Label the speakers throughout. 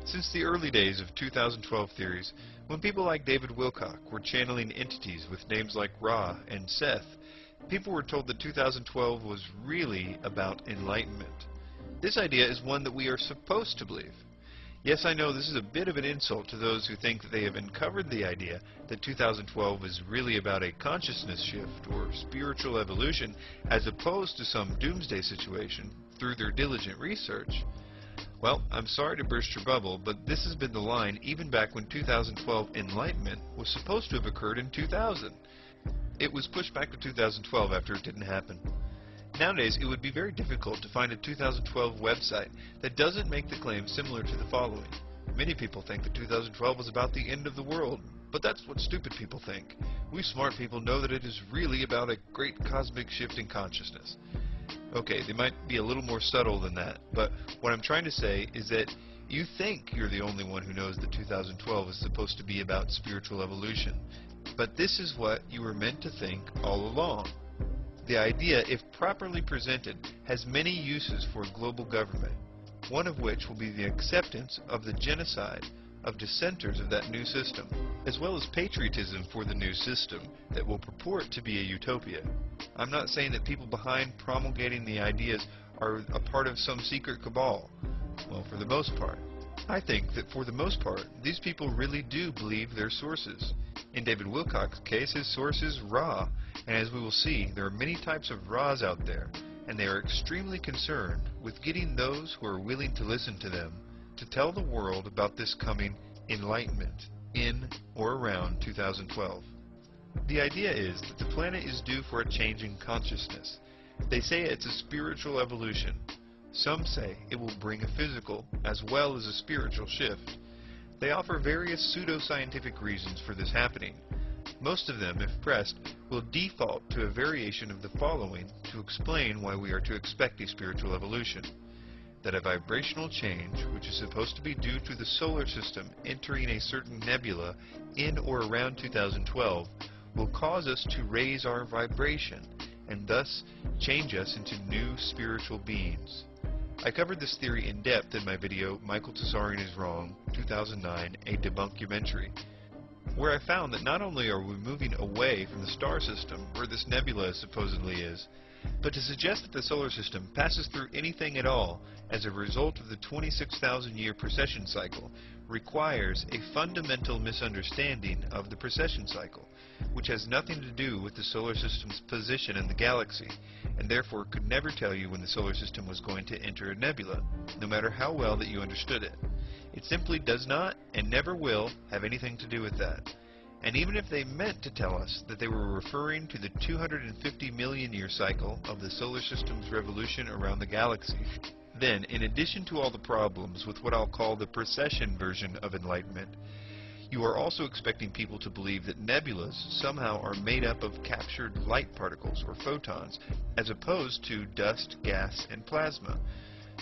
Speaker 1: Since the early days of 2012 theories, when people like David Wilcock were channeling entities with names like Ra and Seth, people were told that 2012 was really about enlightenment. This idea is one that we are supposed to believe. Yes, I know this is a bit of an insult to those who think that they have uncovered the idea that 2012 is really about a consciousness shift or spiritual evolution as opposed to some doomsday situation through their diligent research. Well, I'm sorry to burst your bubble, but this has been the line even back when 2012 enlightenment was supposed to have occurred in 2000. It was pushed back to 2012 after it didn't happen. Nowadays, it would be very difficult to find a 2012 website that doesn't make the claim similar to the following. Many people think that 2012 was about the end of the world, but that's what stupid people think. We smart people know that it is really about a great cosmic shift in consciousness. Okay, they might be a little more subtle than that, but what I'm trying to say is that you think you're the only one who knows that 2012 is supposed to be about spiritual evolution. But this is what you were meant to think all along. The idea, if properly presented, has many uses for global government, one of which will be the acceptance of the genocide of dissenters of that new system, as well as patriotism for the new system that will purport to be a utopia. I'm not saying that people behind promulgating the ideas are a part of some secret cabal. Well, for the most part. I think that for the most part, these people really do believe their sources. In David Wilcock's case, his source is Ra, and as we will see, there are many types of Ra's out there, and they are extremely concerned with getting those who are willing to listen to them to tell the world about this coming enlightenment in or around 2012. The idea is that the planet is due for a change in consciousness. They say it's a spiritual evolution. Some say it will bring a physical as well as a spiritual shift. They offer various pseudo-scientific reasons for this happening. Most of them, if pressed, will default to a variation of the following to explain why we are to expect a spiritual evolution. That a vibrational change, which is supposed to be due to the solar system entering a certain nebula in or around 2012, will cause us to raise our vibration and thus change us into new spiritual beings. I covered this theory in depth in my video Michael Tsarian is Wrong, 2009, a debunkumentary, where I found that not only are we moving away from the star system where this nebula supposedly is, but to suggest that the solar system passes through anything at all as a result of the 26,000-year precession cycle requires a fundamental misunderstanding of the precession cycle, which has nothing to do with the solar system's position in the galaxy, and therefore could never tell you when the solar system was going to enter a nebula, no matter how well that you understood it. It simply does not and never will have anything to do with that. And even if they meant to tell us that they were referring to the 250 million year cycle of the solar system's revolution around the galaxy, then in addition to all the problems with what I'll call the precession version of enlightenment, you are also expecting people to believe that nebulas somehow are made up of captured light particles or photons, as opposed to dust, gas, and plasma.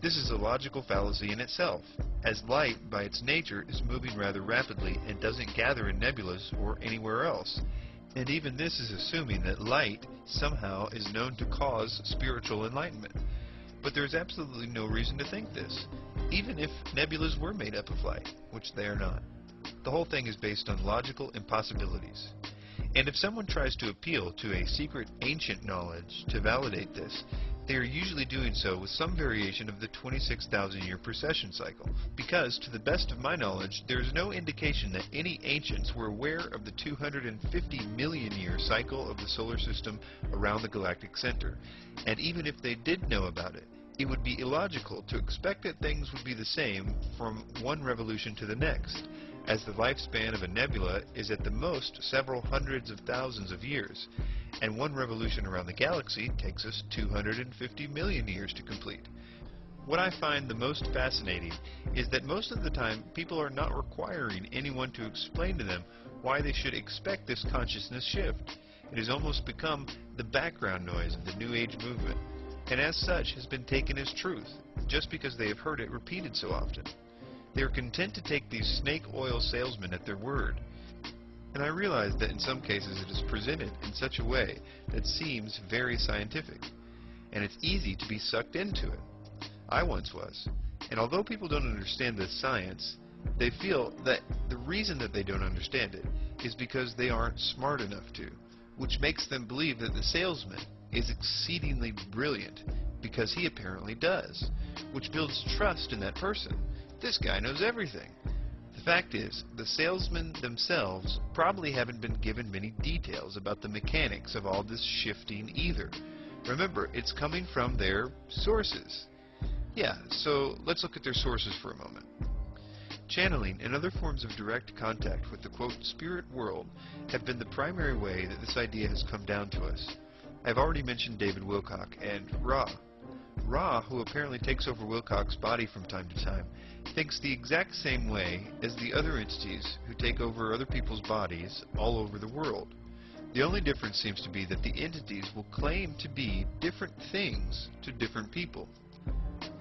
Speaker 1: This is a logical fallacy in itself, as light by its nature is moving rather rapidly and doesn't gather in nebulas or anywhere else. And even this is assuming that light somehow is known to cause spiritual enlightenment. But there is absolutely no reason to think this, even if nebulas were made up of light, which they are not. The whole thing is based on logical impossibilities. And if someone tries to appeal to a secret ancient knowledge to validate this, they are usually doing so with some variation of the 26,000-year precession cycle, because, to the best of my knowledge, there is no indication that any ancients were aware of the 250 million-year cycle of the solar system around the galactic center. And even if they did know about it, it would be illogical to expect that things would be the same from one revolution to the next, as the lifespan of a nebula is at the most several hundreds of thousands of years, and one revolution around the galaxy takes us 250 million years to complete. What I find the most fascinating is that most of the time people are not requiring anyone to explain to them why they should expect this consciousness shift. It has almost become the background noise of the New Age movement, and as such has been taken as truth, just because they have heard it repeated so often. They are content to take these snake oil salesmen at their word. And I realize that in some cases it is presented in such a way that seems very scientific, and it's easy to be sucked into it. I once was, and although people don't understand the science, They feel that the reason that they don't understand it is because they aren't smart enough to, which makes them believe that the salesman is exceedingly brilliant because he apparently does, which builds trust in that person. This guy knows everything. The fact is, the salesmen themselves probably haven't been given many details about the mechanics of all this shifting either. Remember, it's coming from their sources. Yeah, so let's look at their sources for a moment. Channeling and other forms of direct contact with the quote spirit world have been the primary way that this idea has come down to us. I've already mentioned David Wilcock and Ra. Ra, who apparently takes over Wilcock's body from time to time, thinks the exact same way as the other entities who take over other people's bodies all over the world. The only difference seems to be that the entities will claim to be different things to different people.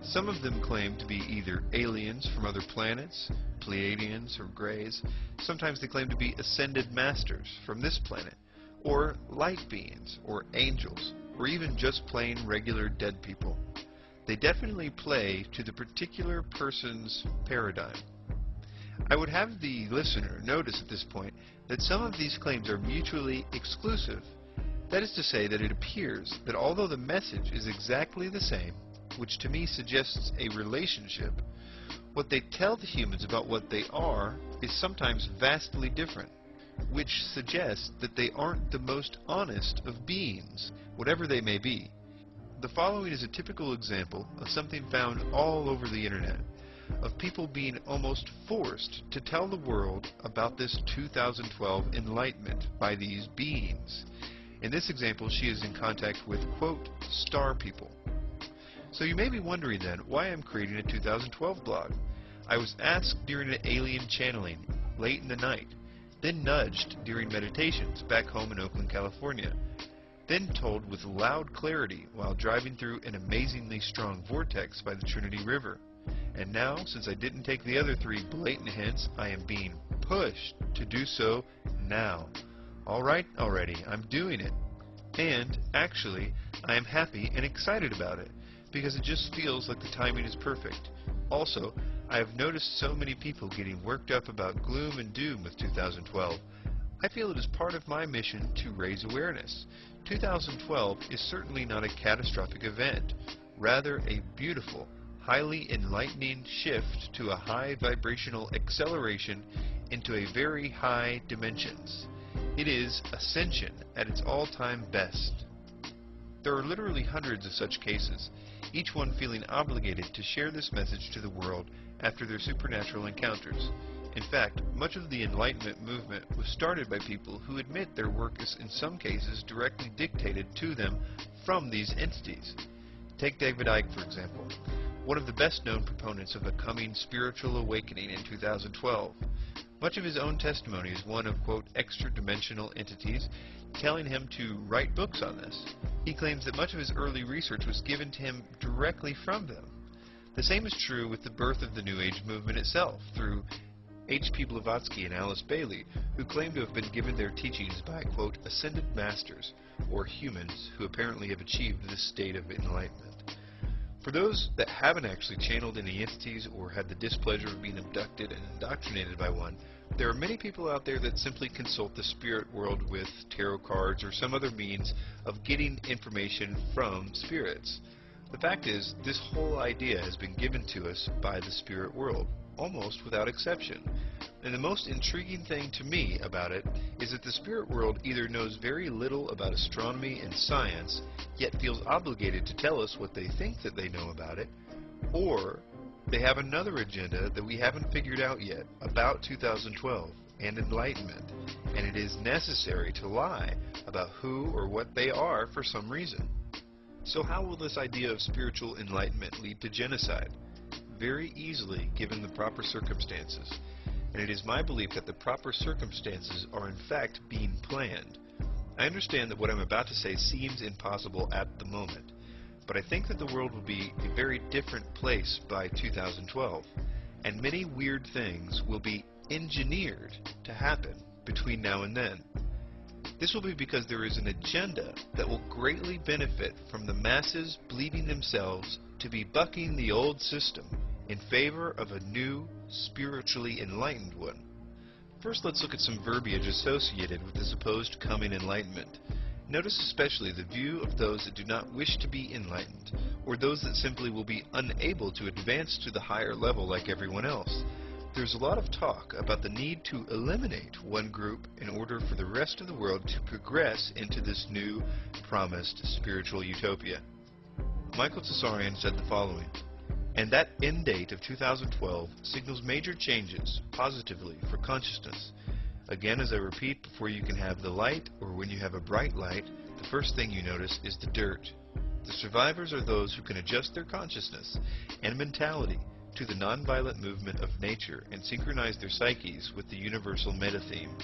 Speaker 1: Some of them claim to be either aliens from other planets, Pleiadians or Greys. Sometimes they claim to be ascended masters from this planet, or light beings, or angels, or even just plain regular dead people. They definitely play to the particular person's paradigm. I would have the listener notice at this point that some of these claims are mutually exclusive. That is to say that it appears that although the message is exactly the same, which to me suggests a relationship, what they tell the humans about what they are is sometimes vastly different, which suggests that they aren't the most honest of beings, whatever they may be. The following is a typical example of something found all over the internet, of people being almost forced to tell the world about this 2012 enlightenment by these beings. In this example, she is in contact with, quote, star people. So you may be wondering then why I'm creating a 2012 blog. I was asked during an alien channeling late in the night, then nudged during meditations back home in Oakland, California, then told with loud clarity while driving through an amazingly strong vortex by the Trinity River. And now, since I didn't take the other 3 blatant hints, I am being pushed to do so now. Alright, already, I'm doing it. And, actually, I am happy and excited about it, because it just feels like the timing is perfect. Also, I have noticed so many people getting worked up about gloom and doom with 2012. I feel it is part of my mission to raise awareness. 2012 is certainly not a catastrophic event, rather a beautiful, highly enlightening shift to a high vibrational acceleration into a very high dimensions. It is ascension at its all-time best. There are literally hundreds of such cases, each one feeling obligated to share this message to the world after their supernatural encounters. In fact, much of the Enlightenment movement was started by people who admit their work is in some cases directly dictated to them from these entities. Take David Icke, for example, one of the best-known proponents of a coming spiritual awakening in 2012. Much of his own testimony is one of, quote, extra-dimensional entities telling him to write books on this. He claims that much of his early research was given to him directly from them. The same is true with the birth of the New Age movement itself, through H.P. Blavatsky and Alice Bailey, who claim to have been given their teachings by, quote, ascended masters, or humans who apparently have achieved this state of enlightenment. For those that haven't actually channeled any entities or had the displeasure of being abducted and indoctrinated by one, there are many people out there that simply consult the spirit world with tarot cards or some other means of getting information from spirits. The fact is, this whole idea has been given to us by the spirit world, almost without exception. And the most intriguing thing to me about it is that the spirit world either knows very little about astronomy and science, yet feels obligated to tell us what they think that they know about it, or they have another agenda that we haven't figured out yet about 2012 and enlightenment, and it is necessary to lie about who or what they are for some reason. So how will this idea of spiritual enlightenment lead to genocide? Very easily, given the proper circumstances. And it is my belief that the proper circumstances are in fact being planned. I understand that what I'm about to say seems impossible at the moment, but I think that the world will be a very different place by 2012, and many weird things will be engineered to happen between now and then. This will be because there is an agenda that will greatly benefit from the masses believing themselves to be bucking the old system in favor of a new, spiritually enlightened one. First, let's look at some verbiage associated with the supposed coming enlightenment. Notice especially the view of those that do not wish to be enlightened, or those that simply will be unable to advance to the higher level like everyone else. There's a lot of talk about the need to eliminate one group in order for the rest of the world to progress into this new, promised spiritual utopia. Michael Tsarion said the following: "And that end date of 2012 signals major changes, positively, for consciousness. Again, as I repeat, before you can have the light, or when you have a bright light, the first thing you notice is the dirt. The survivors are those who can adjust their consciousness and mentality to the nonviolent movement of nature and synchronize their psyches with the universal meta-theme.